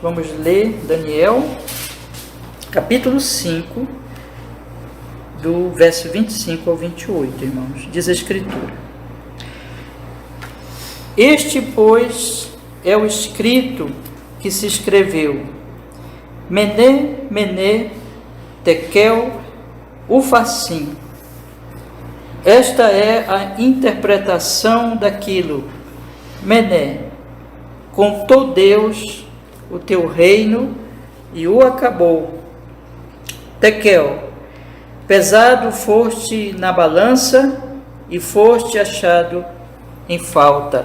vamos ler Daniel, capítulo 5, do verso 25 ao 28, irmãos. Diz a Escritura: Este, pois, é o escrito que se escreveu: Mene, Mene, Tekel, Ufarsim. Esta é a interpretação daquilo. Mene, contou Deus o teu reino e o acabou. Tekel, pesado foste na balança e foste achado em falta.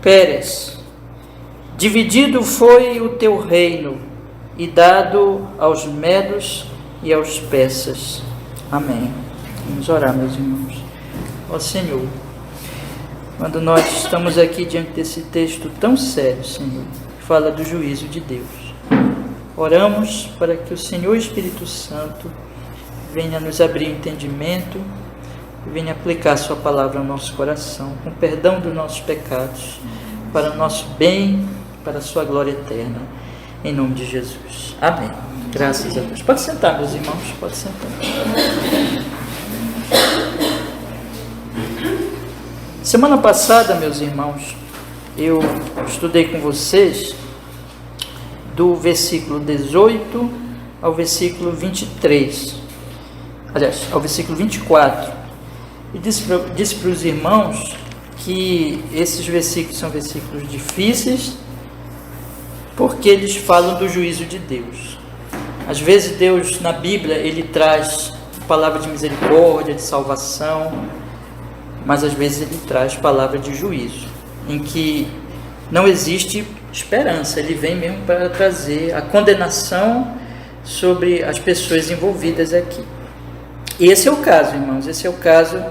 Pérez, dividido foi o teu reino e dado aos medos e aos persas. Amém. Vamos orar, meus irmãos. Ó Senhor, quando nós estamos aqui diante desse texto tão sério, Senhor, que fala do juízo de Deus, oramos para que o Senhor Espírito Santo venha nos abrir entendimento e venha aplicar a sua palavra ao nosso coração, com perdão dos nossos pecados, para o nosso bem, para a sua glória eterna, em nome de Jesus. Amém. Graças a Deus. Pode sentar, meus irmãos, pode sentar. Semana passada, meus irmãos, eu estudei com vocês do versículo 18 ao versículo 23, aliás, ao versículo 24, e disse para os irmãos que esses versículos são versículos difíceis, porque eles falam do juízo de Deus. Às vezes Deus, na Bíblia, ele traz palavra de misericórdia, de salvação, mas às vezes ele traz palavra de juízo, em que não existe esperança. Ele vem mesmo para trazer a condenação sobre as pessoas envolvidas aqui. E esse é o caso, irmãos, esse é o caso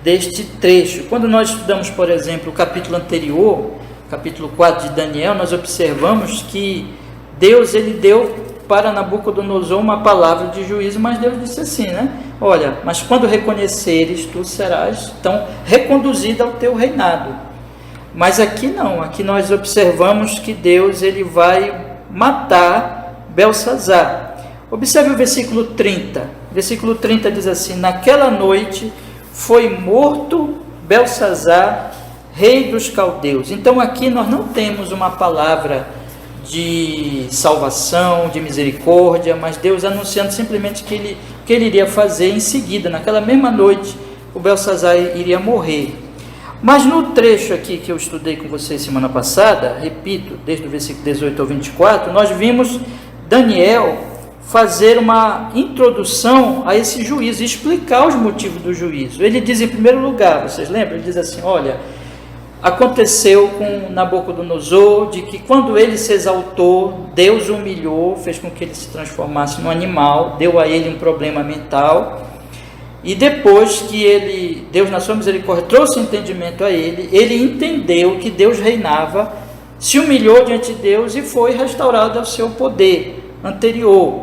deste trecho. Quando nós estudamos, por exemplo, o capítulo anterior, capítulo 4 de Daniel, nós observamos que Deus, ele deu para Nabucodonosor uma palavra de juízo, mas Deus disse assim, né? Olha, mas quando reconheceres, tu serás então reconduzido ao teu reinado. Mas aqui não, aqui nós observamos que Deus, ele vai matar Belsazar. Observe o versículo 30. O versículo 30 diz assim: naquela noite foi morto Belsazar, rei dos caldeus. Então aqui nós não temos uma palavra de salvação, de misericórdia, mas Deus anunciando simplesmente que ele iria fazer em seguida, naquela mesma noite, o Belsazar iria morrer. Mas no trecho aqui que eu estudei com vocês semana passada, repito, desde o versículo 18 ao 24, nós vimos Daniel fazer uma introdução a esse juízo, explicar os motivos do juízo. Ele diz em primeiro lugar, vocês lembram? Ele diz assim: olha, aconteceu com Nabucodonosor, de que quando ele se exaltou, Deus o humilhou, fez com que ele se transformasse num animal, deu a ele um problema mental, e depois que Deus na sua misericórdia trouxe entendimento a ele entendeu que Deus reinava, se humilhou diante de Deus e foi restaurado ao seu poder anterior.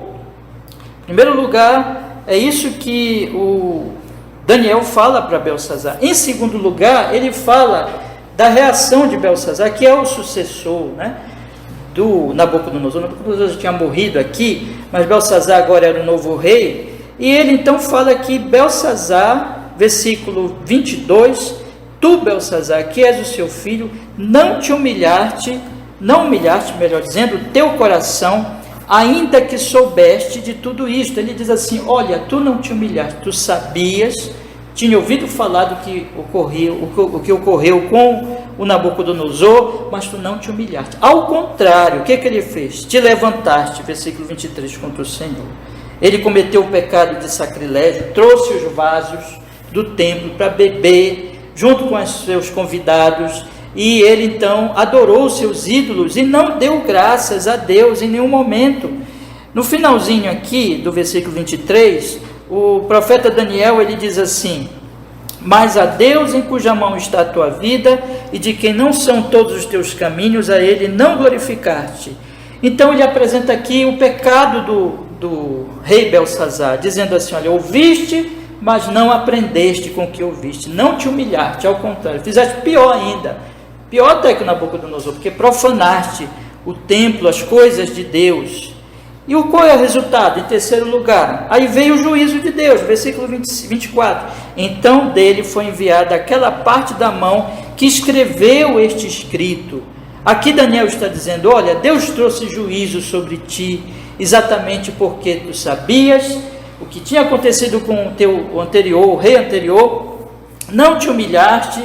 Em primeiro lugar, é isso que o Daniel fala para Belsazar. Em segundo lugar, ele fala da reação de Belsazar, que é o sucessor, né, do Nabucodonosor. Nabucodonosor tinha morrido aqui, mas Belsazar agora era o novo rei, e ele então fala aqui, Belsazar, versículo 22, tu, Belsazar, que és o seu filho, não humilhaste, melhor dizendo, o teu coração, ainda que soubeste de tudo isto. Ele diz assim: olha, tu não te humilhaste, tu sabias, tinha ouvido falar do que ocorreu com o Nabucodonosor, mas tu não te humilhaste. Ao contrário, o que ele fez? Te levantaste, versículo 23, contra o Senhor. Ele cometeu o pecado de sacrilégio, trouxe os vasos do templo para beber, junto com os seus convidados, e ele então adorou os seus ídolos e não deu graças a Deus em nenhum momento. No finalzinho aqui do versículo 23, o profeta Daniel, ele diz assim: mas a Deus em cuja mão está a tua vida e de quem não são todos os teus caminhos, a ele não glorificaste. Então ele apresenta aqui o pecado do rei Belsazar, dizendo assim: olha, ouviste, mas não aprendeste com o que ouviste, não te humilhaste, ao contrário, fizeste pior ainda, pior até que o Nabucodonosor, porque profanaste o templo, as coisas de Deus. E qual é o resultado? Em terceiro lugar, aí veio o juízo de Deus, versículo 24. Então dele foi enviada aquela parte da mão que escreveu este escrito. Aqui Daniel está dizendo, olha, Deus trouxe juízo sobre ti, exatamente porque tu sabias o que tinha acontecido com o rei anterior, não te humilhaste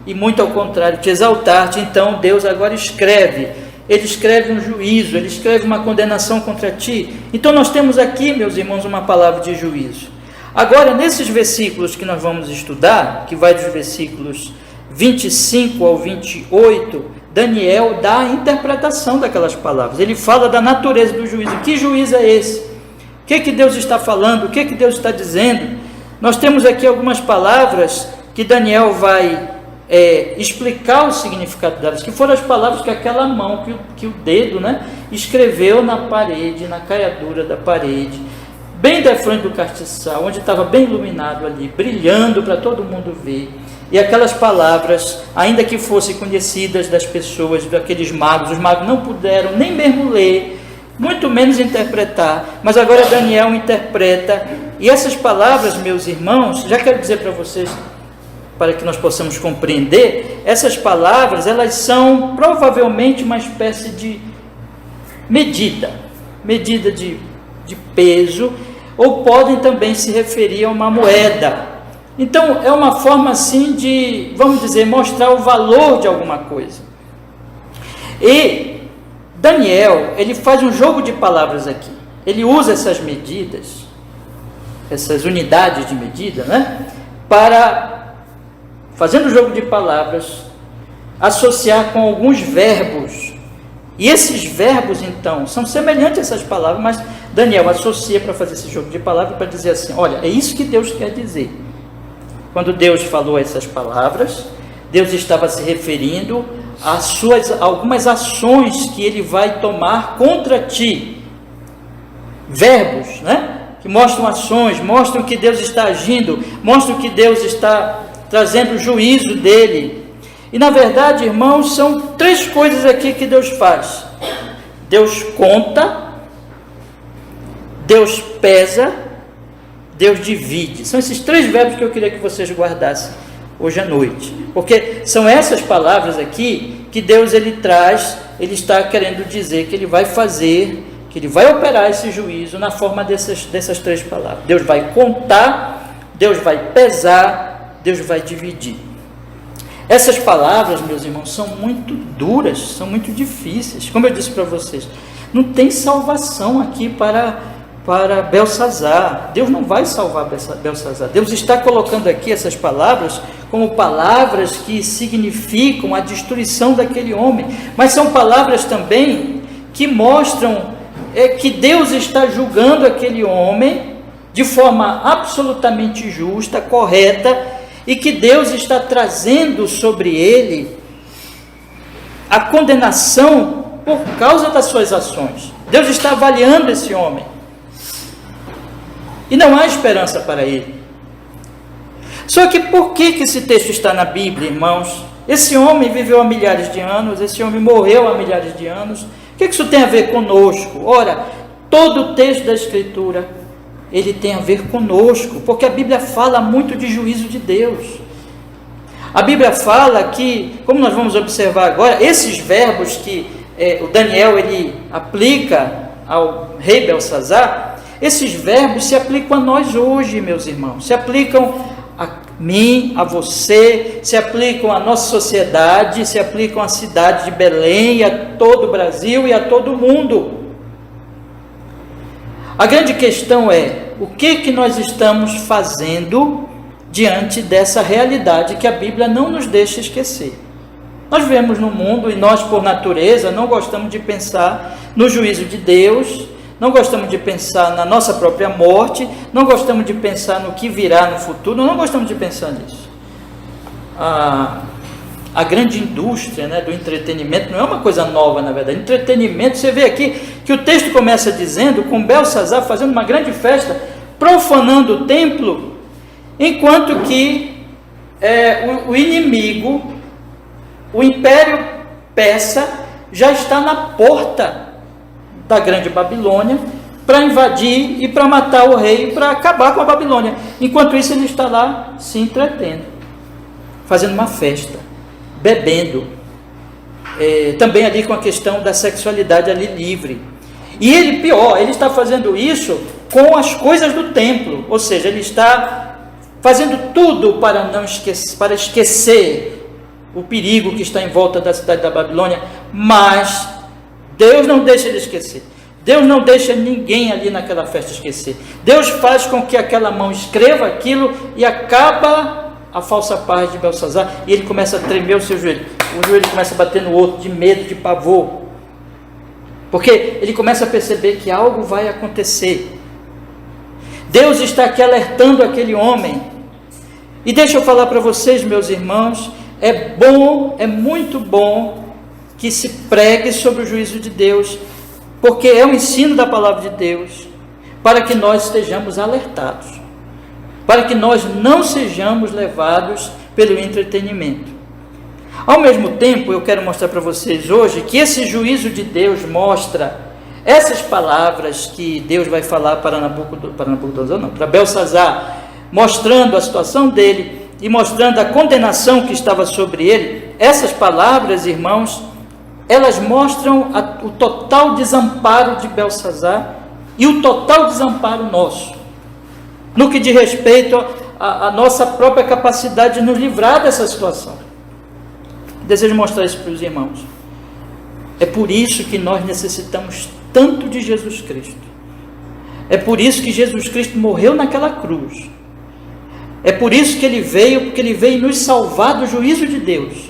e muito ao contrário, te exaltaste. Então Deus agora ele escreve um juízo, ele escreve uma condenação contra ti. Então nós temos aqui, meus irmãos, uma palavra de juízo. Agora, nesses versículos que nós vamos estudar, que vai dos versículos 25 ao 28, Daniel dá a interpretação daquelas palavras. Ele fala da natureza do juízo. Que juízo é esse? O que Deus está falando? O que Deus está dizendo? Nós temos aqui algumas palavras que Daniel vai explicar o significado delas, que foram as palavras que aquela mão, que o dedo, né, escreveu na parede, na caiadura da parede, bem da frente do castiçal, onde estava bem iluminado ali, brilhando para todo mundo ver. E aquelas palavras, ainda que fossem conhecidas das pessoas, daqueles magos, os magos não puderam nem mesmo ler, muito menos interpretar, mas agora Daniel interpreta. E essas palavras, meus irmãos, já quero dizer para vocês, para que nós possamos compreender, essas palavras, elas são provavelmente uma espécie de medida de peso, ou podem também se referir a uma moeda. Então, é uma forma assim de, vamos dizer, mostrar o valor de alguma coisa. E Daniel, ele faz um jogo de palavras aqui. Ele usa essas medidas, essas unidades de medida, né, para, fazendo o jogo de palavras, associar com alguns verbos. E esses verbos, então, são semelhantes a essas palavras, mas Daniel associa para fazer esse jogo de palavras, para dizer assim, olha, é isso que Deus quer dizer. Quando Deus falou essas palavras, Deus estava se referindo a algumas ações que Ele vai tomar contra ti. Verbos, né? Que mostram ações, mostram que Deus está agindo, mostram que Deus está trazendo o juízo dele. E na verdade, irmãos, são três coisas aqui que Deus faz. Deus conta, Deus pesa, Deus divide. São esses três verbos que eu queria que vocês guardassem hoje à noite. Porque são essas palavras aqui que Deus ele traz, ele está querendo dizer que ele vai fazer, que ele vai operar esse juízo na forma dessas três palavras. Deus vai contar, Deus vai pesar, Deus vai dividir. Essas palavras, meus irmãos, são muito duras, são muito difíceis. Como eu disse para vocês, não tem salvação aqui para Belsazar. Deus não vai salvar Belsazar. Deus está colocando aqui essas palavras como palavras que significam a destruição daquele homem, mas são palavras também que mostram que Deus está julgando aquele homem de forma absolutamente justa, correta, e que Deus está trazendo sobre ele a condenação por causa das suas ações. Deus está avaliando esse homem. E não há esperança para ele. Só que por que esse texto está na Bíblia, irmãos? Esse homem viveu há milhares de anos, esse homem morreu há milhares de anos. O que isso tem a ver conosco? Ora, todo o texto da Escritura, ele tem a ver conosco, porque a Bíblia fala muito de juízo de Deus. A Bíblia fala que, como nós vamos observar agora, esses verbos que o Daniel ele aplica ao rei Belsazar, esses verbos se aplicam a nós hoje, meus irmãos, se aplicam a mim, a você, se aplicam à nossa sociedade, se aplicam à cidade de Belém, a todo o Brasil e a todo o mundo. A grande questão é, o que nós estamos fazendo diante dessa realidade que a Bíblia não nos deixa esquecer? Nós vivemos no mundo e nós, por natureza, não gostamos de pensar no juízo de Deus, não gostamos de pensar na nossa própria morte, não gostamos de pensar no que virá no futuro, não gostamos de pensar nisso. A grande indústria, né, do entretenimento não é uma coisa nova, na verdade. Entretenimento, você vê aqui que o texto começa dizendo, com Belsazar fazendo uma grande festa, profanando o templo, enquanto que o inimigo, o Império Persa, já está na porta da grande Babilônia para invadir e para matar o rei, para acabar com a Babilônia. Enquanto isso, ele está lá se entretendo, fazendo uma festa, bebendo, também ali com a questão da sexualidade ali livre. E ele, pior, ele está fazendo isso com as coisas do templo, ou seja, ele está fazendo tudo para não esquecer, para esquecer o perigo que está em volta da cidade da Babilônia, mas Deus não deixa ele esquecer. Deus não deixa ninguém ali naquela festa esquecer. Deus faz com que aquela mão escreva aquilo e acaba a falsa paz de Belsazar, e ele começa a tremer o seu joelho. O joelho começa a bater no outro de medo, de pavor, porque ele começa a perceber que algo vai acontecer. Deus está aqui alertando aquele homem. E deixa eu falar para vocês, meus irmãos, é bom, é muito bom que se pregue sobre o juízo de Deus, porque é o ensino da palavra de Deus, para que nós estejamos alertados, para que nós não sejamos levados pelo entretenimento. Ao mesmo tempo, eu quero mostrar para vocês hoje que esse juízo de Deus mostra essas palavras que Deus vai falar para Belsazar, mostrando a situação dele e mostrando a condenação que estava sobre ele. Essas palavras, irmãos, elas mostram o total desamparo de Belsazar e o total desamparo nosso, no que diz respeito à nossa própria capacidade de nos livrar dessa situação. Desejo mostrar isso para os irmãos. É por isso que nós necessitamos tanto de Jesus Cristo. É por isso que Jesus Cristo morreu naquela cruz. É por isso que ele veio, porque ele veio nos salvar do juízo de Deus.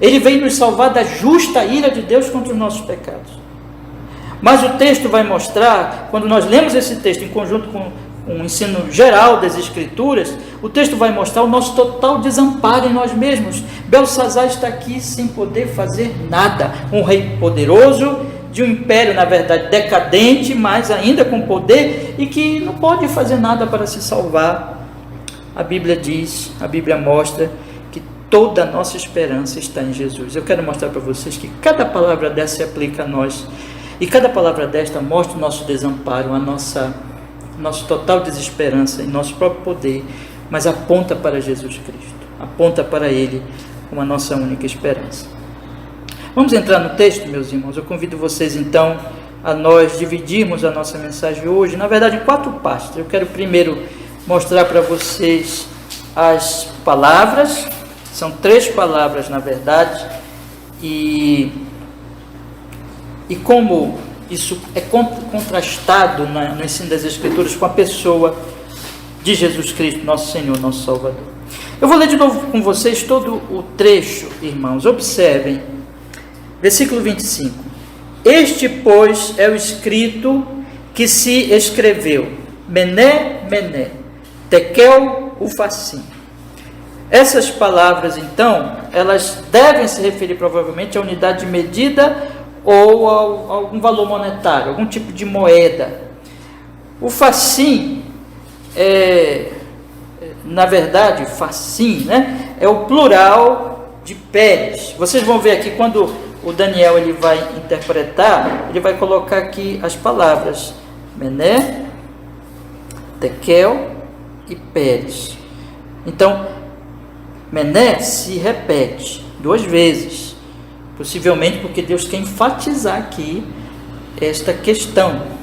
Ele veio nos salvar da justa ira de Deus contra os nossos pecados. Mas o texto vai mostrar, quando nós lemos esse texto em conjunto com um ensino geral das Escrituras, o texto vai mostrar o nosso total desamparo em nós mesmos. Belsazar está aqui sem poder fazer nada. Um rei poderoso, de um império, na verdade, decadente, mas ainda com poder, e que não pode fazer nada para se salvar. A Bíblia diz, a Bíblia mostra que toda a nossa esperança está em Jesus. Eu quero mostrar para vocês que cada palavra dessa se aplica a nós, e cada palavra desta mostra o nosso desamparo, nosso total desesperança em nosso próprio poder, mas aponta para Jesus Cristo, aponta para Ele como a nossa única esperança. Vamos entrar no texto, meus irmãos. Eu convido vocês então a nós dividirmos a nossa mensagem hoje, na verdade, em 4 partes. Eu quero primeiro mostrar para vocês as palavras, são 3 palavras na verdade, e como isso é contrastado no ensino das Escrituras com a pessoa de Jesus Cristo, nosso Senhor, nosso Salvador. Eu vou ler de novo com vocês todo o trecho, irmãos. Observem, versículo 25. Este, pois, é o escrito que se escreveu, Mené, Mené, Tekel, Ufassim. Essas palavras, então, elas devem se referir provavelmente à unidade de medida ou a algum valor monetário, algum tipo de moeda. O fassim na verdade, fassim, né? É o plural de Pérez. Vocês vão ver aqui, quando o Daniel ele vai interpretar, ele vai colocar aqui as palavras Mené, Tekel e Pérez. Então, Mené se repete 2 vezes, possivelmente porque Deus quer enfatizar aqui esta questão.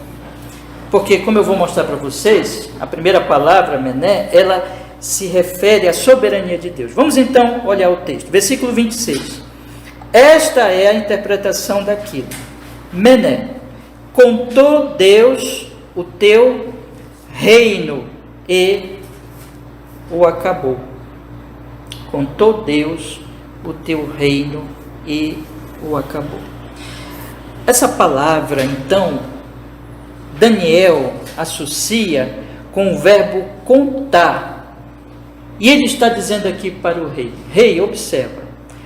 Porque, como eu vou mostrar para vocês, a primeira palavra, Mené, ela se refere à soberania de Deus. Vamos então olhar o texto. Versículo 26. Esta é a interpretação daquilo. Mené, contou Deus o teu reino e o acabou. Contou Deus o teu reino e o acabou. Essa palavra, então, Daniel associa com o verbo contar. E ele está dizendo aqui para o rei: rei, observa,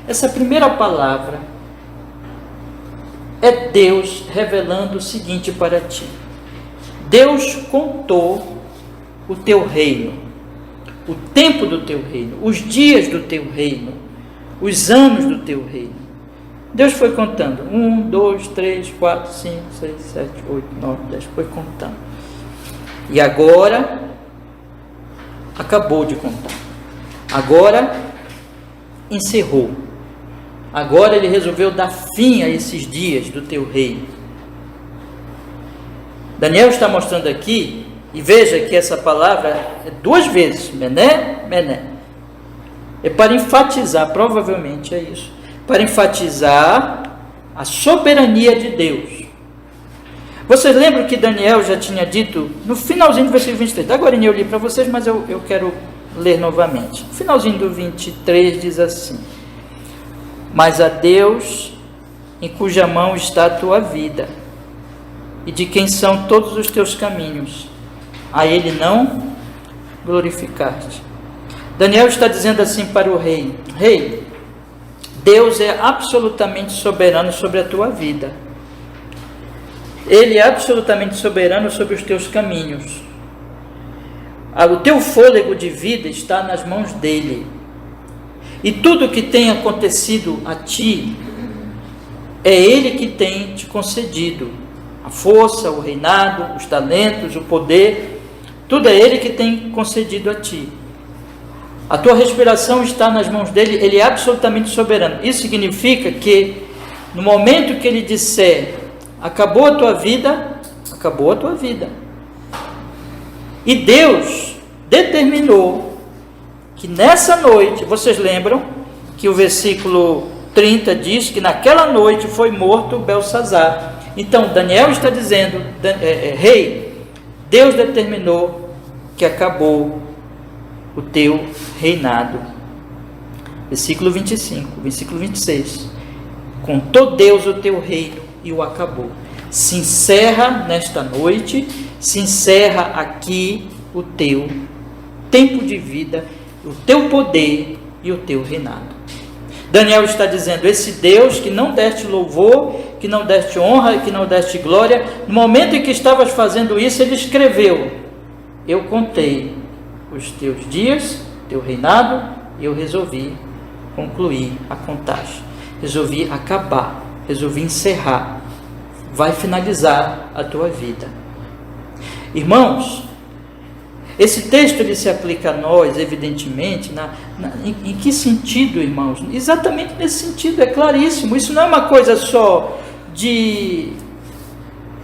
essa primeira palavra é Deus revelando o seguinte para ti: Deus contou o teu reino, o tempo do teu reino, os dias do teu reino, os anos do teu reino. Deus foi contando. 1, 2, 3, 4, 5, 6, 7, 8, 9, 10. Foi contando. E agora, acabou de contar. Agora, encerrou. Agora ele resolveu dar fim a esses dias do teu reino. Daniel está mostrando aqui, e veja que essa palavra é 2 vezes, mené, mené. É para enfatizar, provavelmente é isso, para enfatizar a soberania de Deus. Vocês lembram que Daniel já tinha dito, no finalzinho do versículo 23, agora eu li para vocês, mas eu quero ler novamente. No finalzinho do 23 diz assim: mas a Deus, em cuja mão está a tua vida, e de quem são todos os teus caminhos, a Ele não glorificaste. Daniel está dizendo assim para o rei: rei, Deus é absolutamente soberano sobre a tua vida. Ele é absolutamente soberano sobre os teus caminhos. O teu fôlego de vida está nas mãos dele. E tudo que tem acontecido a ti, é Ele que tem te concedido. A força, o reinado, os talentos, o poder, tudo é Ele que tem concedido a ti. A tua respiração está nas mãos dele, Ele é absolutamente soberano. Isso significa que no momento que Ele disser, acabou a tua vida, acabou a tua vida. E Deus determinou que nessa noite, vocês lembram que o versículo 30 diz que naquela noite foi morto Belsazar. Então Daniel está dizendo, rei, Deus determinou que acabou o teu reinado. Versículo 25, versículo 26. Contou Deus o teu reino e o acabou. Se encerra nesta noite, se encerra aqui o teu tempo de vida, o teu poder e o teu reinado. Daniel está dizendo, esse Deus que não deste louvor, que não deste honra, que não deste glória, no momento em que estavas fazendo isso, ele escreveu, eu contei os teus dias, teu reinado, e eu resolvi concluir a contagem, resolvi acabar, resolvi encerrar, vai finalizar a tua vida. Irmãos, esse texto ele se aplica a nós, evidentemente, em que sentido, irmãos? Exatamente nesse sentido, é claríssimo. Isso não é uma coisa só de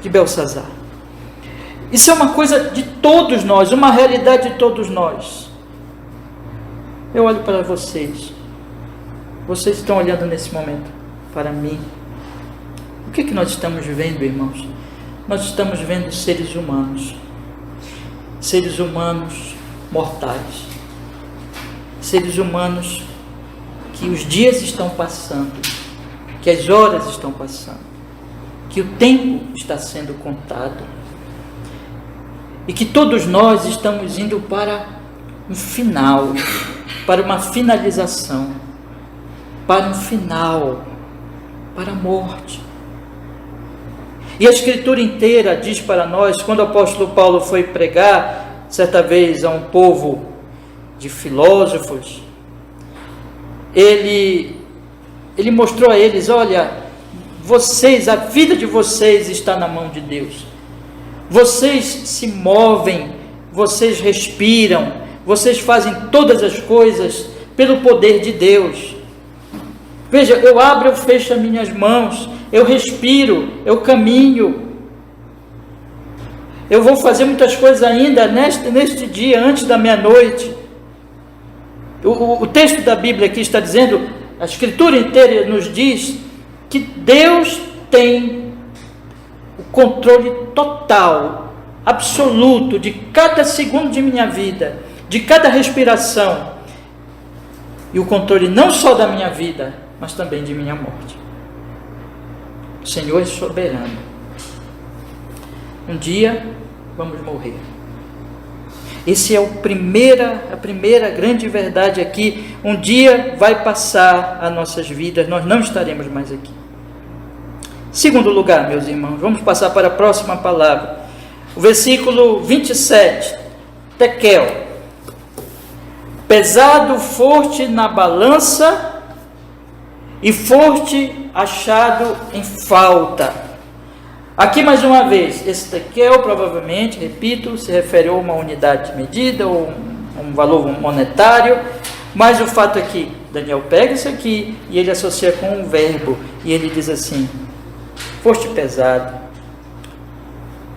Belsazar. Isso é uma coisa de todos nós, uma realidade de todos nós. Eu olho para vocês. Vocês estão olhando nesse momento para mim. O que nós estamos vendo, irmãos? Nós estamos vendo seres humanos. Seres humanos mortais, seres humanos que os dias estão passando, que as horas estão passando, que o tempo está sendo contado e que todos nós estamos indo para um final, para uma finalização, para um final, para a morte. E a Escritura inteira diz para nós, quando o apóstolo Paulo foi pregar, certa vez a um povo de filósofos, ele mostrou a eles, olha, vocês, a vida de vocês está na mão de Deus. Vocês se movem, vocês respiram, vocês fazem todas as coisas pelo poder de Deus. Veja, eu abro, eu fecho as minhas mãos, eu respiro, eu caminho, eu vou fazer muitas coisas ainda neste dia, antes da meia-noite. O texto da Bíblia aqui está dizendo, a Escritura inteira nos diz que Deus tem o controle total, absoluto, de cada segundo de minha vida, de cada respiração, e o controle não só da minha vida, mas também de minha morte. O Senhor é soberano. Um dia vamos morrer. Essa é a primeira grande verdade aqui. Um dia vai passar as nossas vidas, nós não estaremos mais aqui. Segundo lugar, meus irmãos, vamos passar para a próxima palavra. O versículo 27, Tekel. Pesado forte na balança e foste achado em falta. Aqui mais uma vez, esse tekel provavelmente, repito, se refere a uma unidade de medida ou um valor monetário, mas o fato é que Daniel pega isso aqui e ele associa com um verbo, e ele diz assim: foste pesado.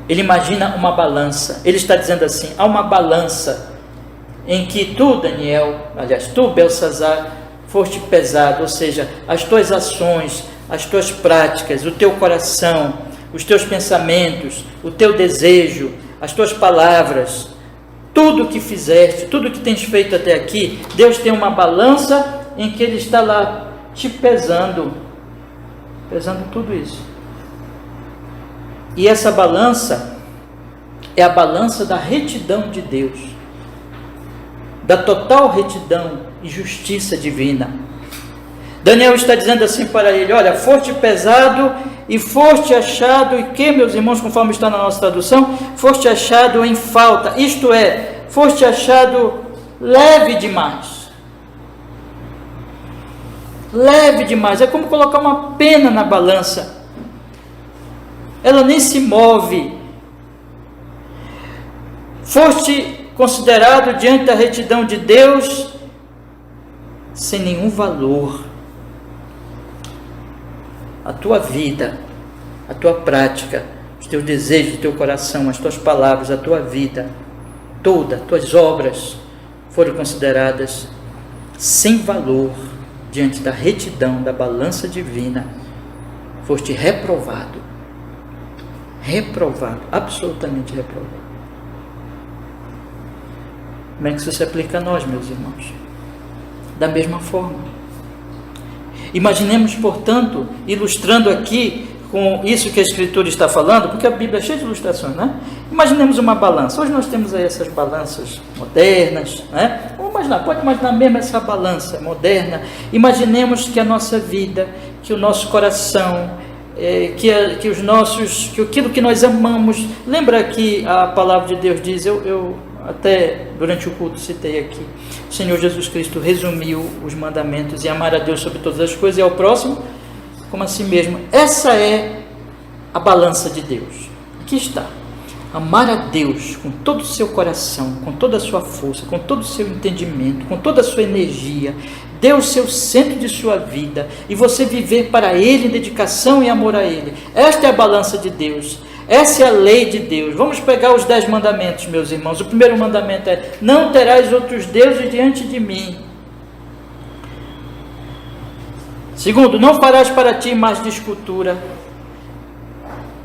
Ele imagina uma balança, ele está dizendo assim: há uma balança em que tu, Daniel, aliás, tu, Belsazar, foste pesado, ou seja, as tuas ações, as tuas práticas, o teu coração, os teus pensamentos, o teu desejo, as tuas palavras, tudo que fizeste, tudo que tens feito até aqui, Deus tem uma balança em que Ele está lá te pesando tudo isso. E essa balança é a balança da retidão de Deus, da total retidão e justiça divina. Daniel está dizendo assim para ele: olha, foste pesado e foste achado, e que, meus irmãos, conforme está na nossa tradução, foste achado em falta, isto é, foste achado leve demais. Leve demais, é como colocar uma pena na balança, ela nem se move. Foste considerado diante da retidão de Deus sem nenhum valor. A tua vida, a tua prática, os teus desejos, o teu coração, as tuas palavras, a tua vida, toda, tuas obras foram consideradas sem valor diante da retidão, da balança divina. Foste reprovado, absolutamente reprovado. Como é que isso se aplica a nós, meus irmãos? Da mesma forma. Imaginemos, portanto, ilustrando aqui com isso que a Escritura está falando, porque a Bíblia é cheia de ilustrações, né? Imaginemos uma balança. Hoje nós temos aí essas balanças modernas, né? Pode imaginar mesmo essa balança moderna. Imaginemos que a nossa vida, que o nosso coração, que aquilo que nós amamos. Lembra que a palavra de Deus diz, eu até durante o culto citei aqui, o Senhor Jesus Cristo resumiu os mandamentos: e amar a Deus sobre todas as coisas e ao próximo como a si mesmo. Essa é a balança de Deus. Aqui está: amar a Deus com todo o seu coração, com toda a sua força, com todo o seu entendimento, com toda a sua energia, Deus ser o centro de sua vida, e você viver para Ele em dedicação e amor a Ele. Esta é a balança de Deus. Essa é a lei de Deus. Vamos pegar os 10 mandamentos, meus irmãos. O primeiro mandamento é: não terás outros deuses diante de mim. Segundo, não farás para ti imagem de escultura.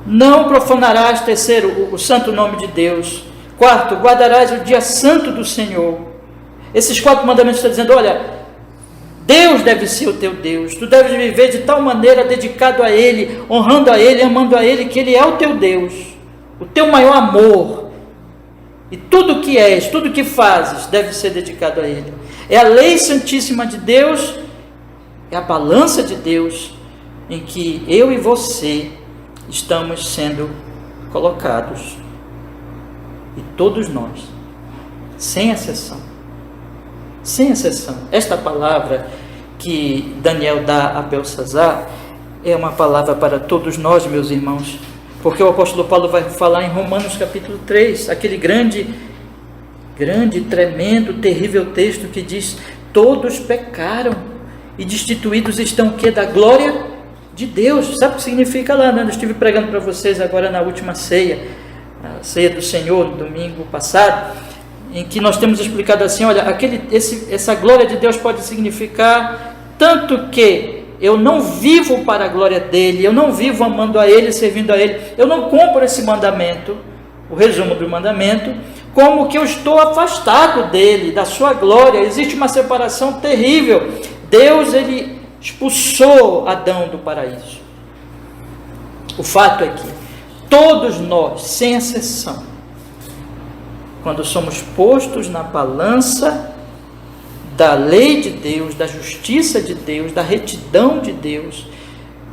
Não profanarás. Terceiro, o santo nome de Deus. Quarto, guardarás o dia santo do Senhor. Esses 4 mandamentos estão dizendo: olha, Deus deve ser o teu Deus, tu deves viver de tal maneira dedicado a Ele, honrando a Ele, amando a Ele, que Ele é o teu Deus, o teu maior amor, e tudo que és, tudo que fazes deve ser dedicado a Ele. É a lei santíssima de Deus, é a balança de Deus em que eu e você estamos sendo colocados, e todos nós, sem exceção. Sem exceção. Esta palavra que Daniel dá a Belsazar é uma palavra para todos nós, meus irmãos, porque o apóstolo Paulo vai falar em Romanos capítulo 3, aquele grande, tremendo, terrível texto que diz: todos pecaram e destituídos estão o quê? Da glória de Deus. Sabe o que significa lá, né? Eu estive pregando para vocês agora na última ceia, a ceia do Senhor, no domingo passado, em que nós temos explicado assim: olha, essa glória de Deus pode significar tanto que eu não vivo para a glória dele, eu não vivo amando a ele, servindo a ele, eu não cumpro esse mandamento, o resumo do mandamento, como que eu estou afastado dele, da sua glória. Existe uma separação terrível. Deus, ele expulsou Adão do paraíso. O fato é que todos nós, sem exceção, quando somos postos na balança da lei de Deus, da justiça de Deus, da retidão de Deus.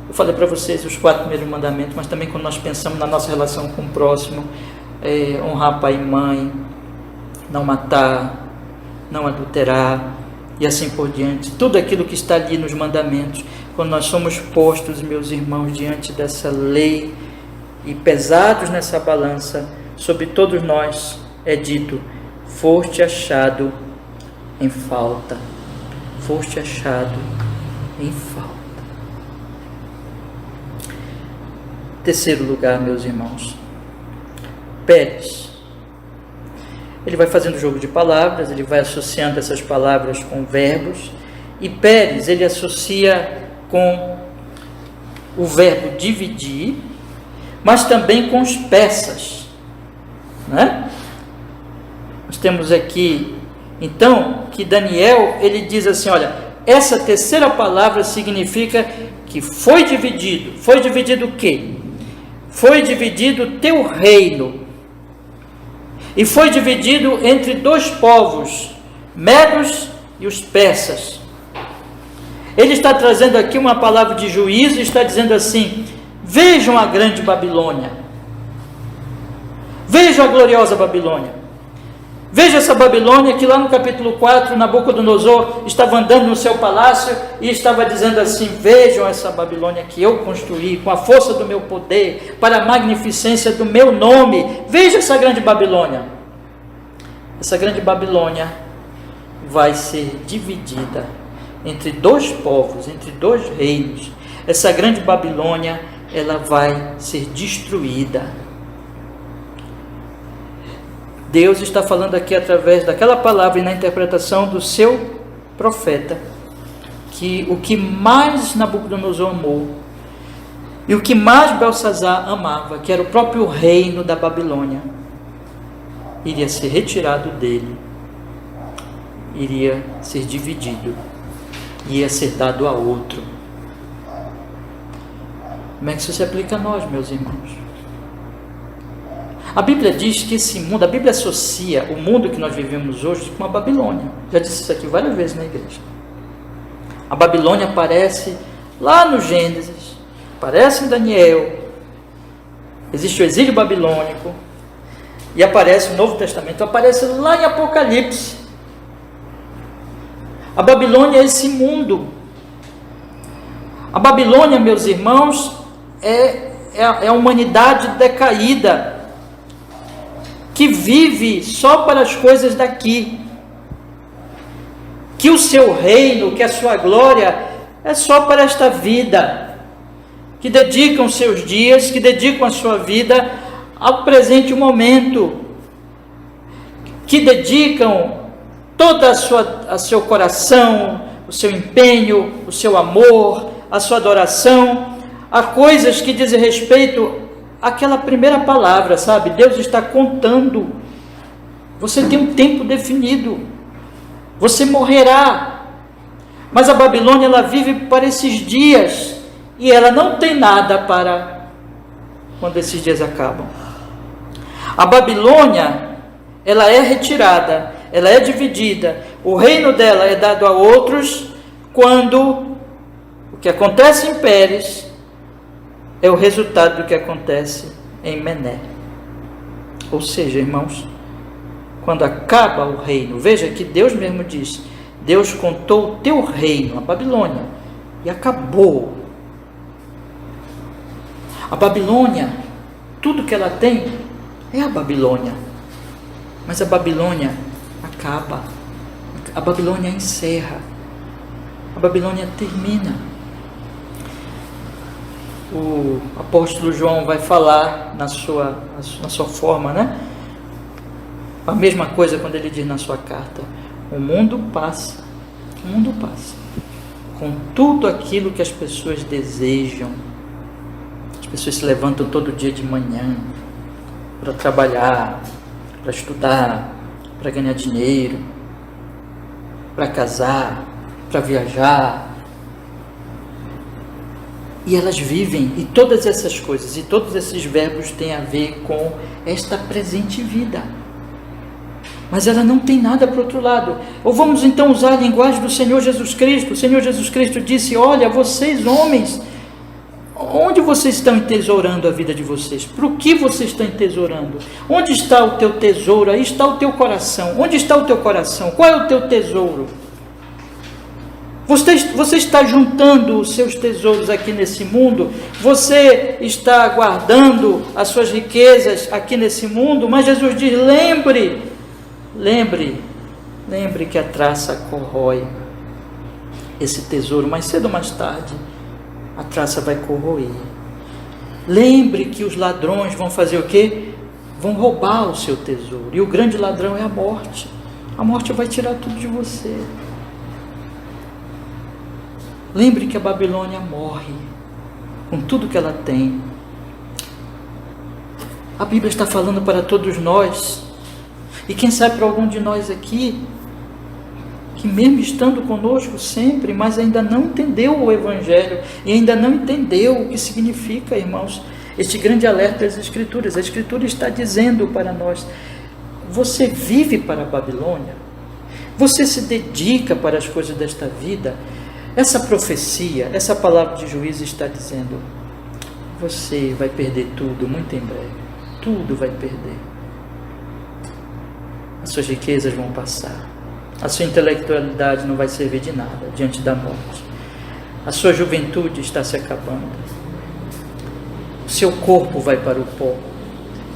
Eu falei para vocês os 4 primeiros mandamentos, mas também quando nós pensamos na nossa relação com o próximo, honrar pai e mãe, não matar, não adulterar, e assim por diante, tudo aquilo que está ali nos mandamentos. quando nós somos postos, meus irmãos, diante dessa lei e pesados nessa balança, sobre todos nós é dito: foste achado em falta. Foste achado em falta. Terceiro lugar, meus irmãos, Pérez. Ele vai fazendo jogo de palavras, ele vai associando essas palavras com verbos, e Pérez ele associa com o verbo dividir, mas também com os persas, né? Nós temos aqui, então, que Daniel, ele diz assim, olha, essa terceira palavra significa que foi dividido. Foi dividido o quê? Foi dividido o teu reino. E foi dividido entre dois povos, medos e os persas. Ele está trazendo aqui uma palavra de juízo e está dizendo assim: vejam a grande Babilônia. Vejam a gloriosa Babilônia. Veja essa Babilônia que lá no capítulo 4, Nabucodonosor estava andando no seu palácio e estava dizendo assim: vejam essa Babilônia que eu construí com a força do meu poder, para a magnificência do meu nome. Veja essa grande Babilônia. Essa grande Babilônia vai ser dividida entre dois povos, entre dois reinos. Essa grande Babilônia, ela vai ser destruída. Deus está falando aqui através daquela palavra e na interpretação do seu profeta, que o que mais Nabucodonosor amou e o que mais Belsazar amava, que era o próprio reino da Babilônia, iria ser retirado dele, iria ser dividido, ia ser dado a outro. Como é que isso se aplica a nós, meus irmãos? A Bíblia diz que esse mundo, a Bíblia associa o mundo que nós vivemos hoje com a Babilônia. Já disse isso aqui várias vezes na igreja. A Babilônia aparece lá no Gênesis, aparece em Daniel, existe o exílio babilônico, e aparece no Novo Testamento, aparece lá em Apocalipse. A Babilônia é esse mundo. A Babilônia, meus irmãos, é a humanidade decaída, que vive só para as coisas daqui, que o seu reino, que a sua glória é só para esta vida, que dedicam seus dias, que dedicam a sua vida ao presente momento, que dedicam toda a seu coração, o seu empenho, o seu amor, a sua adoração, a coisas que dizem respeito àquela primeira palavra, sabe? Deus está contando. Você tem um tempo definido. Você morrerá. Mas a Babilônia, ela vive para esses dias e ela não tem nada para quando esses dias acabam. A Babilônia, ela é retirada, ela é dividida, o reino dela é dado a outros quando o que acontece em Pérez é o resultado do que acontece em Mené. Ou seja, irmãos, quando acaba o reino, veja que Deus mesmo diz: Deus contou o teu reino, a Babilônia, e acabou. A Babilônia, tudo que ela tem é a Babilônia, mas a Babilônia acaba, a Babilônia encerra, a Babilônia termina. O apóstolo João vai falar na sua forma, né? A mesma coisa quando ele diz na sua carta: o mundo passa, com tudo aquilo que as pessoas desejam. As pessoas se levantam todo dia de manhã para trabalhar, para estudar, para ganhar dinheiro, para casar, para viajar. E elas vivem, e todas essas coisas, e todos esses verbos têm a ver com esta presente vida. Mas ela não tem nada para o outro lado. Ou vamos então usar a linguagem do Senhor Jesus Cristo. O Senhor Jesus Cristo disse: olha, vocês homens, onde vocês estão entesourando a vida de vocês? Para o que vocês estão entesourando? Onde está o teu tesouro? Aí está o teu coração. Onde está o teu coração? Qual é o teu tesouro? Você está juntando os seus tesouros aqui nesse mundo, você está guardando as suas riquezas aqui nesse mundo, mas Jesus diz: lembre que a traça corrói esse tesouro, mais cedo ou mais tarde, a traça vai corroer. Lembre que os ladrões vão fazer o quê? Vão roubar o seu tesouro, e o grande ladrão é a morte. A morte vai tirar tudo de você. Lembre que a Babilônia morre com tudo que ela tem. A Bíblia está falando para todos nós, e quem sabe para algum de nós aqui, que mesmo estando conosco sempre, mas ainda não entendeu o Evangelho, e ainda não entendeu o que significa, irmãos, este grande alerta das Escrituras. A Escritura está dizendo para nós: você vive para a Babilônia? Você se dedica para as coisas desta vida? Essa profecia, essa palavra de juízo está dizendo: você vai perder tudo muito em breve. Tudo vai perder. As suas riquezas vão passar. A sua intelectualidade não vai servir de nada diante da morte. A sua juventude está se acabando. O seu corpo vai para o pó.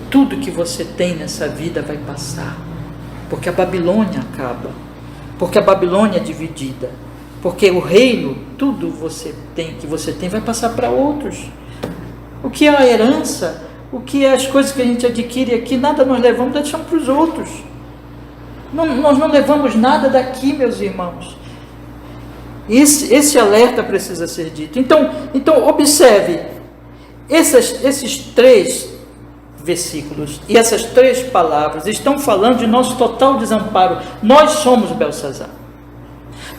Tudo que você tem nessa vida vai passar. Porque a Babilônia acaba. Porque a Babilônia é dividida. Porque o reino, tudo que você tem vai passar para outros. O que é a herança, o que é as coisas que a gente adquire aqui, nada nós levamos, deixamos para os outros. Nós não levamos nada daqui, meus irmãos. Esse alerta precisa ser dito. Então observe, esses 3 versículos e essas 3 palavras estão falando de nosso total desamparo. Nós somos Belsazar.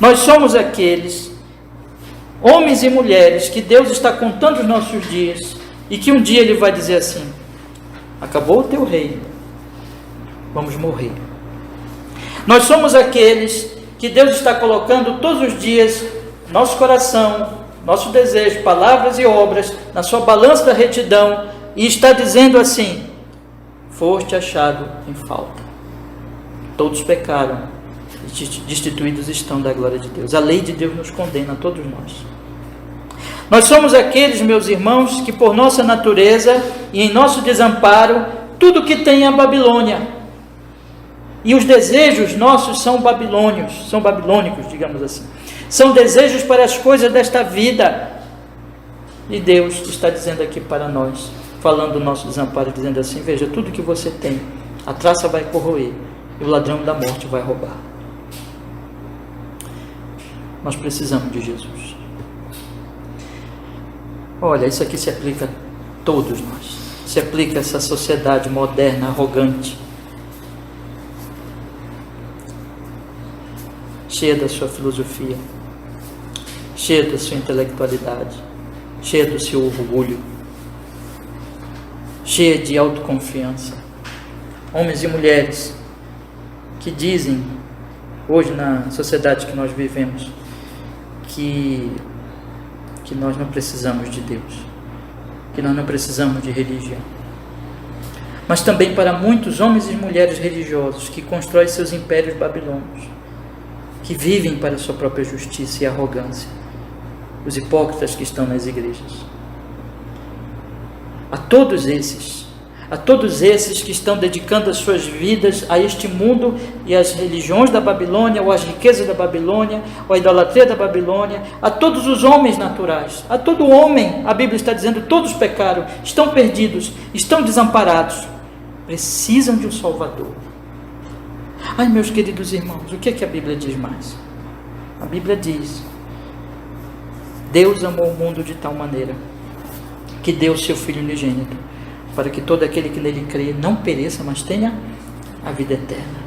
Nós somos aqueles homens e mulheres que Deus está contando os nossos dias, e que um dia Ele vai dizer assim: acabou o teu reino, vamos morrer. Nós somos aqueles que Deus está colocando todos os dias nosso coração, nosso desejo, palavras e obras na sua balança da retidão, e está dizendo assim: foste achado em falta. Todos pecaram, destituídos estão da glória de Deus. A lei de Deus nos condena, a todos nós. Nós somos aqueles, meus irmãos, que por nossa natureza e em nosso desamparo, tudo que tem é a Babilônia. E os desejos nossos são babilônicos, digamos assim. São desejos para as coisas desta vida. E Deus está dizendo aqui para nós, falando do nosso desamparo, dizendo assim: veja, tudo que você tem, a traça vai corroer, e o ladrão da morte vai roubar. Nós precisamos de Jesus. Olha, isso aqui se aplica a todos nós. Se aplica a essa sociedade moderna, arrogante, cheia da sua filosofia, cheia da sua intelectualidade, cheia do seu orgulho, cheia de autoconfiança. Homens e mulheres que dizem, hoje na sociedade que nós vivemos, que nós não precisamos de Deus, que nós não precisamos de religião. Mas também para muitos homens e mulheres religiosos que constroem seus impérios babilônicos, que vivem para a sua própria justiça e arrogância, os hipócritas que estão nas igrejas. A todos esses que estão dedicando as suas vidas a este mundo e às religiões da Babilônia, ou às riquezas da Babilônia, ou à idolatria da Babilônia, a todos os homens naturais, a todo homem, a Bíblia está dizendo, todos pecaram, estão perdidos, estão desamparados, precisam de um Salvador. Ai, meus queridos irmãos, o que é que a Bíblia diz mais? A Bíblia diz: Deus amou o mundo de tal maneira que deu o seu Filho unigênito, para que todo aquele que nele crê não pereça, mas tenha a vida eterna.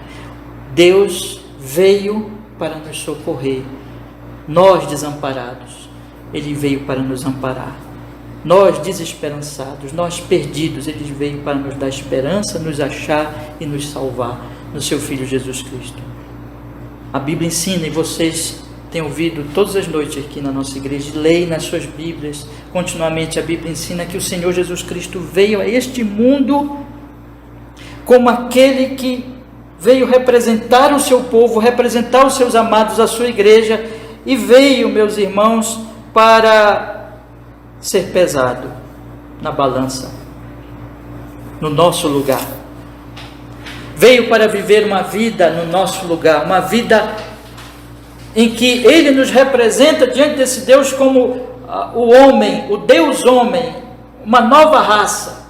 Deus veio para nos socorrer. Nós desamparados, Ele veio para nos amparar. Nós desesperançados, nós perdidos, Ele veio para nos dar esperança, nos achar e nos salvar no seu Filho Jesus Cristo. A Bíblia ensina, e vocês têm ouvido todas as noites aqui na nossa igreja, leem nas suas Bíblias, continuamente a Bíblia ensina que o Senhor Jesus Cristo veio a este mundo como aquele que veio representar o seu povo, representar os seus amados, a sua igreja, e veio, meus irmãos, para ser pesado na balança, no nosso lugar. Veio para viver uma vida no nosso lugar, uma vida em que Ele nos representa diante desse Deus como o homem, o Deus homem, uma nova raça.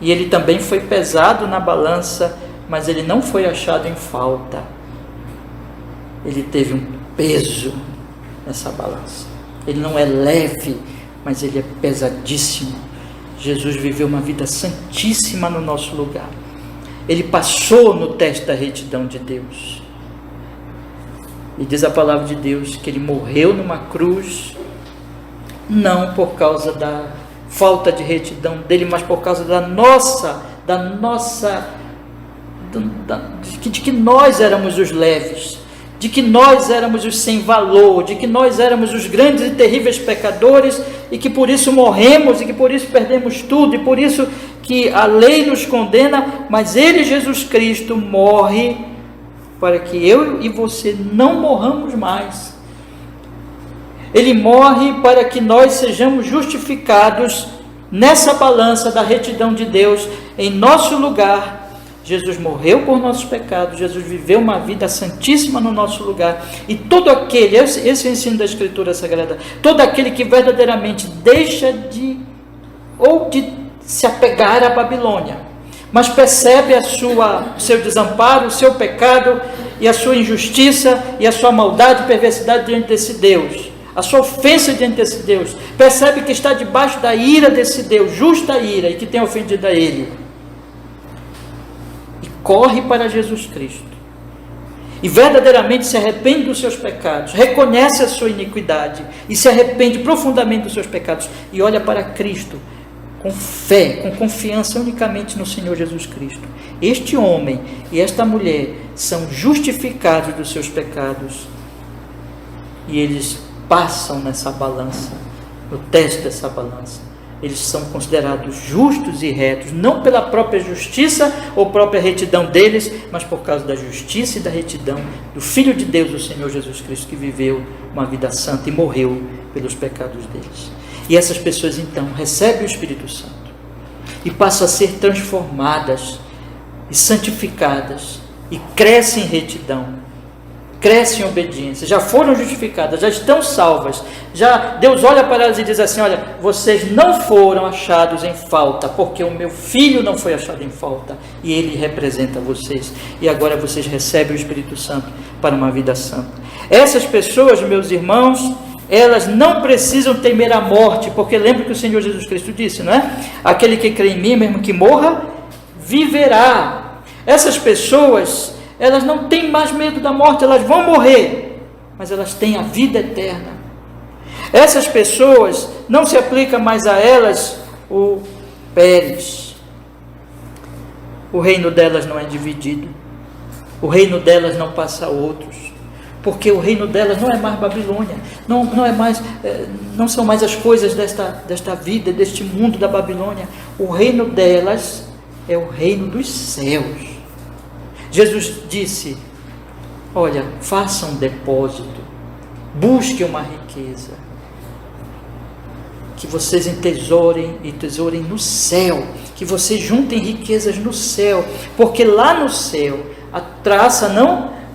E Ele também foi pesado na balança, mas Ele não foi achado em falta. Ele teve um peso nessa balança. Ele não é leve, mas Ele é pesadíssimo. Jesus viveu uma vida santíssima no nosso lugar. Ele passou no teste da retidão de Deus. E diz a palavra de Deus que Ele morreu numa cruz, não por causa da falta de retidão dele, mas por causa de que nós éramos os leves, de que nós éramos os sem valor, de que nós éramos os grandes e terríveis pecadores, e que por isso morremos, e que por isso perdemos tudo, e por isso que a lei nos condena, mas Ele, Jesus Cristo, morre para que eu e você não morramos mais. Ele morre para que nós sejamos justificados nessa balança da retidão de Deus em nosso lugar. Jesus morreu por nossos pecados, Jesus viveu uma vida santíssima no nosso lugar, e todo aquele, esse é o ensino da Escritura Sagrada, todo aquele que verdadeiramente deixa de se apegar à Babilônia, mas percebe o seu desamparo, o seu pecado e a sua injustiça e a sua maldade e perversidade diante desse Deus, a sua ofensa diante desse Deus, percebe que está debaixo da ira desse Deus, justa ira, e que tem ofendido a Ele, e corre para Jesus Cristo, e verdadeiramente se arrepende dos seus pecados, reconhece a sua iniquidade, e se arrepende profundamente dos seus pecados, e olha para Cristo, com fé, com confiança unicamente no Senhor Jesus Cristo. Este homem e esta mulher são justificados dos seus pecados, e eles passam nessa balança, no teste dessa balança. Eles são considerados justos e retos, não pela própria justiça ou própria retidão deles, mas por causa da justiça e da retidão do Filho de Deus, o Senhor Jesus Cristo, que viveu uma vida santa e morreu pelos pecados deles. E essas pessoas então recebem o Espírito Santo e passam a ser transformadas e santificadas e crescem em retidão, crescem em obediência, já foram justificadas, já estão salvas, já Deus olha para elas e diz assim: olha, vocês não foram achados em falta, porque o meu Filho não foi achado em falta, e Ele representa vocês, e agora vocês recebem o Espírito Santo para uma vida santa. Essas pessoas, meus irmãos, elas não precisam temer a morte, porque lembra que o Senhor Jesus Cristo disse, não é? Aquele que crê em mim, mesmo que morra, viverá. Essas pessoas, elas não têm mais medo da morte, elas vão morrer, mas elas têm a vida eterna. Essas pessoas, não se aplica mais a elas o Pérez. O reino delas não é dividido, o reino delas não passa a outros, porque o reino delas não é mais Babilônia, não são mais as coisas desta vida, deste mundo da Babilônia. O reino delas é o reino dos céus. Jesus disse: olha, façam um depósito, busquem uma riqueza, que vocês entesourem e tesourem no céu, que vocês juntem riquezas no céu, porque lá no céu a traça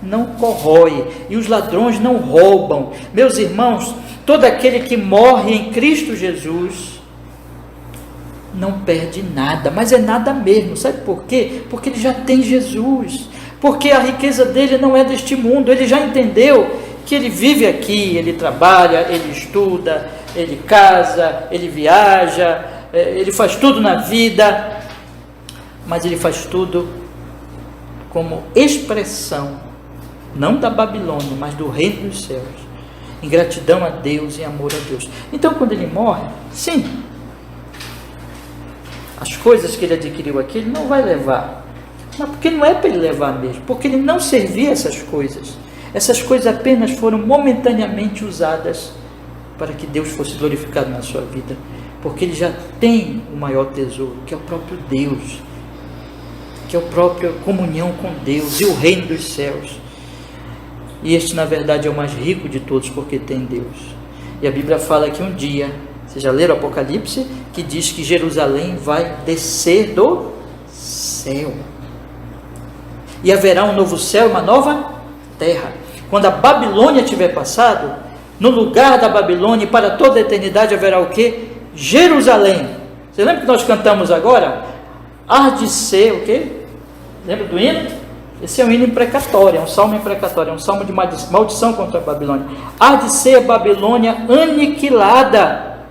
não corrói e os ladrões não roubam. Meus irmãos, todo aquele que morre em Cristo Jesus não perde nada, mas é nada mesmo. Sabe por quê? Porque ele já tem Jesus, porque a riqueza dele não é deste mundo. Ele já entendeu que ele vive aqui, ele trabalha, ele estuda, ele casa, ele viaja, ele faz tudo na vida, mas ele faz tudo como expressão não da Babilônia, mas do reino dos céus, em gratidão a Deus e amor a Deus. Então, quando ele morre, sim, as coisas que ele adquiriu aqui, ele não vai levar, mas porque não é para ele levar mesmo, porque ele não servia essas coisas apenas foram momentaneamente usadas para que Deus fosse glorificado na sua vida, porque ele já tem o maior tesouro, que é o próprio Deus, que é a própria comunhão com Deus e o reino dos céus. E este, na verdade, é o mais rico de todos, porque tem Deus. E a Bíblia fala que um dia, vocês já leram o Apocalipse, que diz que Jerusalém vai descer do céu. E haverá um novo céu e uma nova terra. Quando a Babilônia tiver passado, no lugar da Babilônia, para toda a eternidade, haverá o quê? Jerusalém. Você lembra que nós cantamos agora? Há de ser o quê? Lembra do hino? Esse é um hino imprecatório, é um salmo imprecatório, é um salmo de maldição contra a Babilônia. Há de ser a Babilônia aniquilada.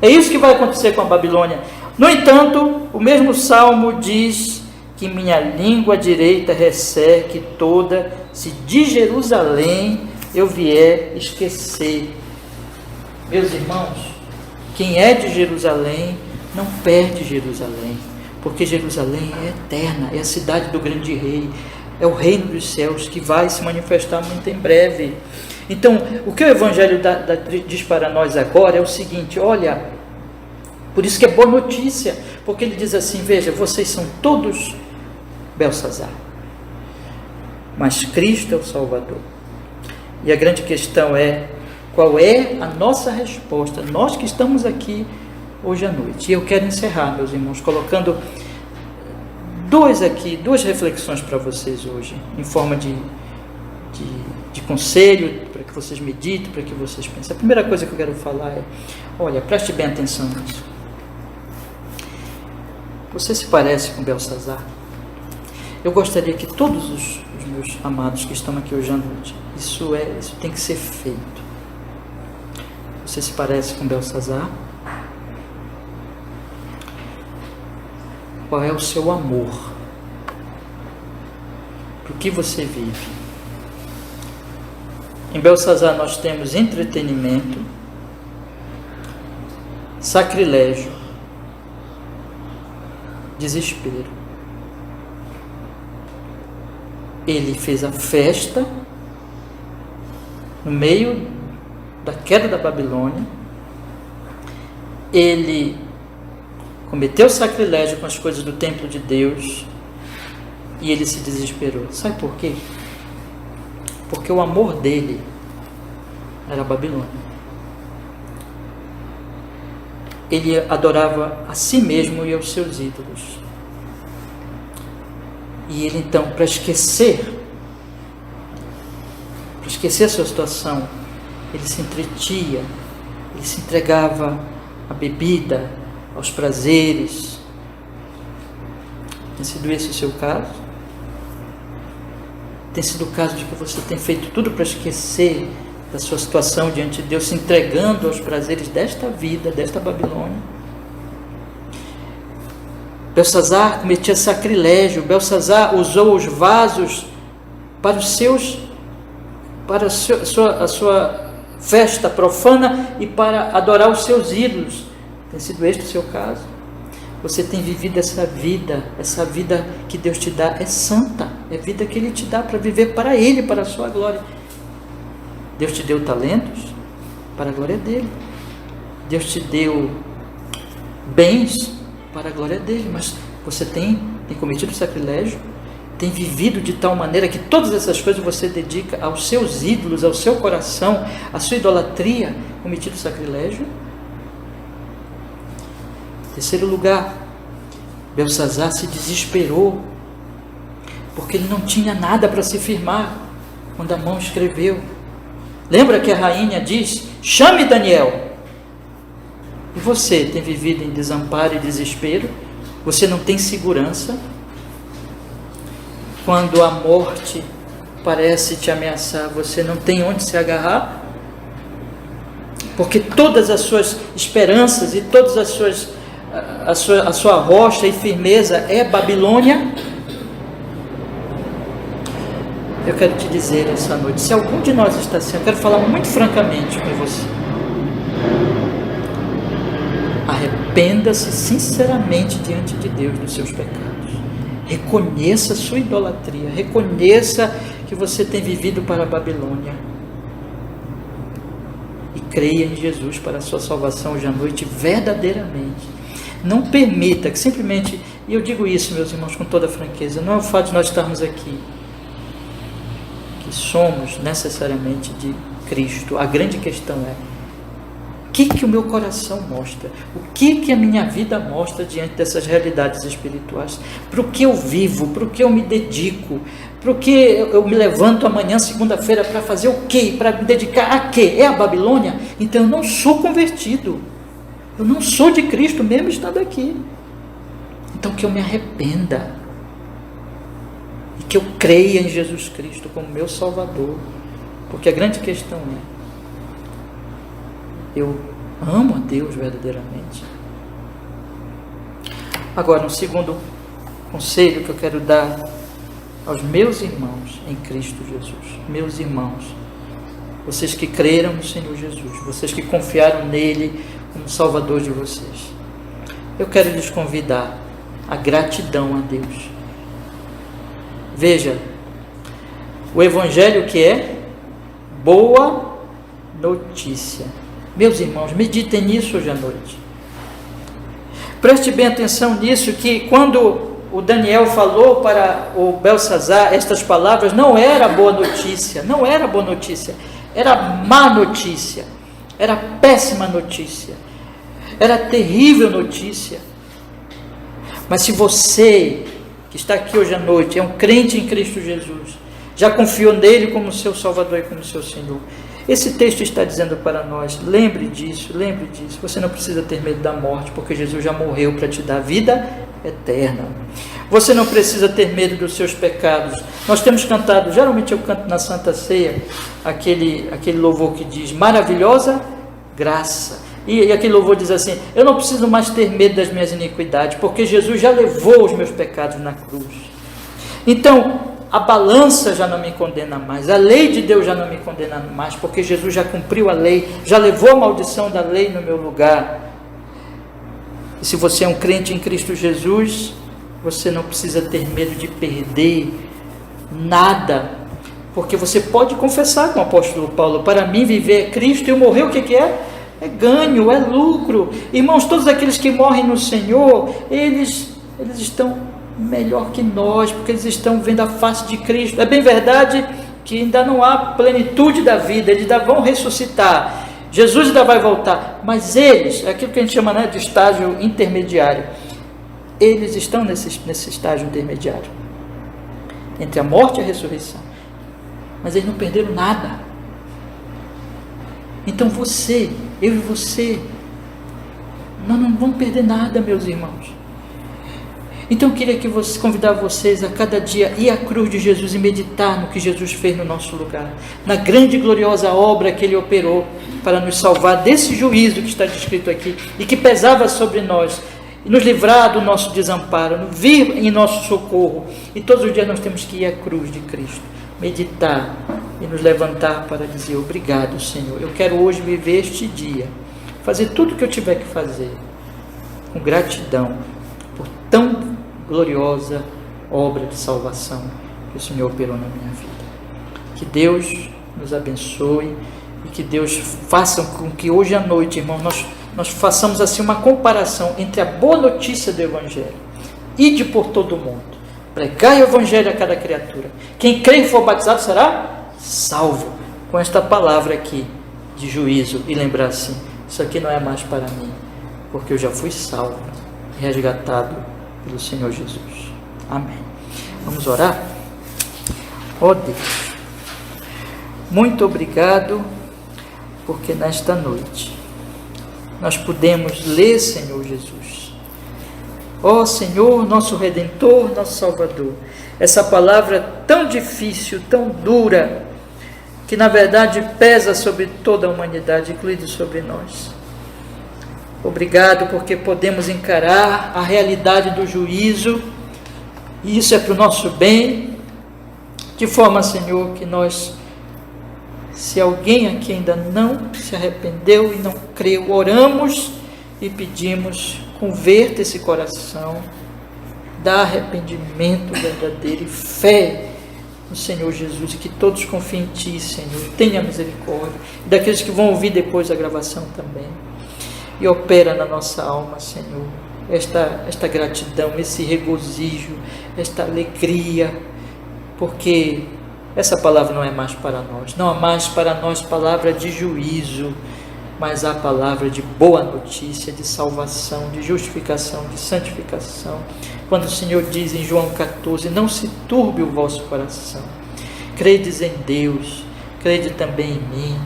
É isso que vai acontecer com a Babilônia. No entanto, o mesmo salmo diz que minha língua direita resseque toda, se de Jerusalém eu vier esquecer. Meus irmãos, quem é de Jerusalém não perde Jerusalém, porque Jerusalém é eterna, é a cidade do grande rei, é o reino dos céus que vai se manifestar muito em breve. Então, o que o Evangelho diz para nós agora é o seguinte: olha, por isso que é boa notícia, porque ele diz assim: veja, vocês são todos Belsazar, mas Cristo é o Salvador. E a grande questão é, qual é a nossa resposta, nós que estamos aqui hoje à noite. E eu quero encerrar, meus irmãos, colocando duas reflexões para vocês hoje, em forma de conselho, para que vocês meditem, para que vocês pensem. A primeira coisa que eu quero falar é, olha, preste bem atenção nisso. Você se parece com Belsazar? Eu gostaria que todos os meus amados que estão aqui hoje à noite, isso tem que ser feito. Você se parece com Belsazar? Qual é o seu amor? Por que você vive? Em Belsazar nós temos entretenimento, sacrilégio, desespero. Ele fez a festa no meio da queda da Babilônia. Ele cometeu sacrilégio com as coisas do templo de Deus e ele se desesperou. Sabe por quê? Porque o amor dele era a Babilônia. Ele adorava a si mesmo e aos seus ídolos. E ele então, para esquecer a sua situação, ele se entretia, ele se entregava à bebida, aos prazeres. Tem sido esse o seu caso? Tem sido o caso de que você tem feito tudo para esquecer da sua situação diante de Deus, se entregando aos prazeres desta vida, desta Babilônia? Belsazar cometia sacrilégio. Belsazar usou os vasos para a sua festa profana e para adorar os seus ídolos. Tem sido este o seu caso? Você tem vivido essa vida que Deus te dá é santa, é vida que Ele te dá para viver para Ele, para a sua glória. Deus te deu talentos para a glória dEle. Deus te deu bens para a glória dEle, mas você tem cometido sacrilégio, tem vivido de tal maneira que todas essas coisas você dedica aos seus ídolos, ao seu coração, à sua idolatria, cometido sacrilégio. Terceiro lugar, Belsazar se desesperou, porque ele não tinha nada para se firmar quando a mão escreveu. Lembra que a rainha diz: chame Daniel. E você tem vivido em desamparo e desespero? Você não tem segurança? Quando a morte parece te ameaçar, você não tem onde se agarrar? Porque todas as suas esperanças e todas a sua rocha e firmeza é Babilônia? Eu quero te dizer essa noite, se algum de nós está assim, eu quero falar muito francamente com você. Arrependa-se sinceramente diante de Deus dos seus pecados. Reconheça a sua idolatria. Reconheça que você tem vivido para a Babilônia. E creia em Jesus para a sua salvação hoje à noite verdadeiramente. Não permita que simplesmente, e eu digo isso, meus irmãos, com toda franqueza, não é o fato de nós estarmos aqui que somos necessariamente de Cristo. A grande questão é: o que o meu coração mostra? O que a minha vida mostra diante dessas realidades espirituais? Para o que eu vivo? Para o que eu me dedico? Para o que eu me levanto amanhã, segunda-feira, para fazer o quê? Para me dedicar a quê? É a Babilônia? Então eu não sou convertido. Eu não sou de Cristo, mesmo estando aqui. Então que eu me arrependa. E que eu creia em Jesus Cristo como meu Salvador. Porque a grande questão é: eu amo a Deus verdadeiramente? Agora, um segundo conselho que eu quero dar aos meus irmãos em Cristo Jesus. Meus irmãos, vocês que creram no Senhor Jesus, vocês que confiaram nele como Salvador de vocês, eu quero lhes convidar à gratidão a Deus. Veja, o Evangelho que é boa notícia. Meus irmãos, meditem nisso hoje à noite. Preste bem atenção nisso, que quando o Daniel falou para o Belsazar estas palavras, não era boa notícia, não era boa notícia, era má notícia, era péssima notícia, era terrível notícia. Mas se você que está aqui hoje à noite é um crente em Cristo Jesus, já confiou nele como seu Salvador e como seu Senhor, esse texto está dizendo para nós: lembre disso, você não precisa ter medo da morte, porque Jesus já morreu para te dar vida eterna. Você não precisa ter medo dos seus pecados. Nós temos cantado, geralmente eu canto na Santa Ceia, aquele louvor que diz: maravilhosa graça. E aquele louvor diz assim: eu não preciso mais ter medo das minhas iniquidades, porque Jesus já levou os meus pecados na cruz. Então, a balança já não me condena mais, a lei de Deus já não me condena mais, porque Jesus já cumpriu a lei, já levou a maldição da lei no meu lugar. E se você é um crente em Cristo Jesus, você não precisa ter medo de perder nada, porque você pode confessar com o apóstolo Paulo: para mim viver é Cristo, e eu morrer o que é? É ganho, é lucro. Irmãos, todos aqueles que morrem no Senhor, eles estão melhor que nós, porque eles estão vendo a face de Cristo. É bem verdade que ainda não há plenitude da vida, eles ainda vão ressuscitar, Jesus ainda vai voltar, mas eles, aquilo que a gente chama, né, de estágio intermediário, eles estão nesse estágio intermediário, entre a morte e a ressurreição, mas eles não perderam nada. Então eu e você, nós não vamos perder nada, meus irmãos. Então eu queria convidar vocês a cada dia ir à cruz de Jesus e meditar no que Jesus fez no nosso lugar, na grande e gloriosa obra que ele operou para nos salvar desse juízo que está descrito aqui e que pesava sobre nós, e nos livrar do nosso desamparo, vir em nosso socorro. E todos os dias nós temos que ir à cruz de Cristo, meditar e nos levantar para dizer: obrigado, Senhor, eu quero hoje viver este dia, fazer tudo o que eu tiver que fazer com gratidão por tão gloriosa obra de salvação que o Senhor operou na minha vida. Que Deus nos abençoe e que Deus faça com que hoje à noite, irmão, nós façamos assim uma comparação entre a boa notícia do Evangelho. Ide por todo o mundo, pregai o Evangelho a cada criatura. Quem crê e for batizado será salvo. Com esta palavra aqui de juízo, e lembrar assim: isso aqui não é mais para mim, porque eu já fui salvo, resgatado pelo Senhor Jesus. Amém. Vamos orar? Ó Deus, muito obrigado, porque nesta noite nós pudemos ler, Senhor Jesus, ó Senhor, nosso Redentor, nosso Salvador, essa palavra tão difícil, tão dura, que na verdade pesa sobre toda a humanidade, incluído sobre nós. Obrigado porque podemos encarar a realidade do juízo, e isso é para o nosso bem, de forma, Senhor, que nós, se alguém aqui ainda não se arrependeu e não creu, oramos e pedimos: converta esse coração, dá arrependimento verdadeiro e fé no Senhor Jesus, e que todos confiem em Ti, Senhor. Tenha misericórdia daqueles que vão ouvir depois a gravação também. E opera na nossa alma, Senhor, esta gratidão, esse regozijo, esta alegria, porque essa palavra não é mais para nós. Não há mais para nós palavra de juízo, mas há palavra de boa notícia, de salvação, de justificação, de santificação. Quando o Senhor diz em João 14, não se turbe o vosso coração. Credes em Deus, crede também em mim.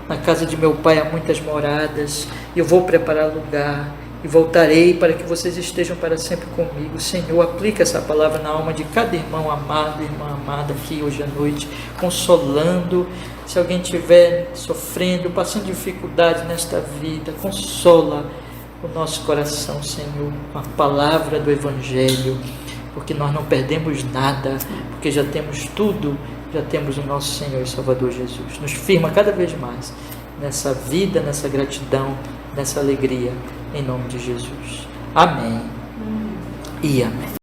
Na casa de meu Pai há muitas moradas, eu vou preparar lugar e voltarei para que vocês estejam para sempre comigo. Senhor, aplica essa palavra na alma de cada irmão amado, irmã amada aqui hoje à noite, consolando. Se alguém estiver sofrendo, passando dificuldade nesta vida, consola o nosso coração, Senhor, com a palavra do Evangelho, porque nós não perdemos nada, porque já temos tudo, já temos o nosso Senhor e Salvador Jesus. Nos firma cada vez mais nessa vida, nessa gratidão, nessa alegria, em nome de Jesus. Amém e amém.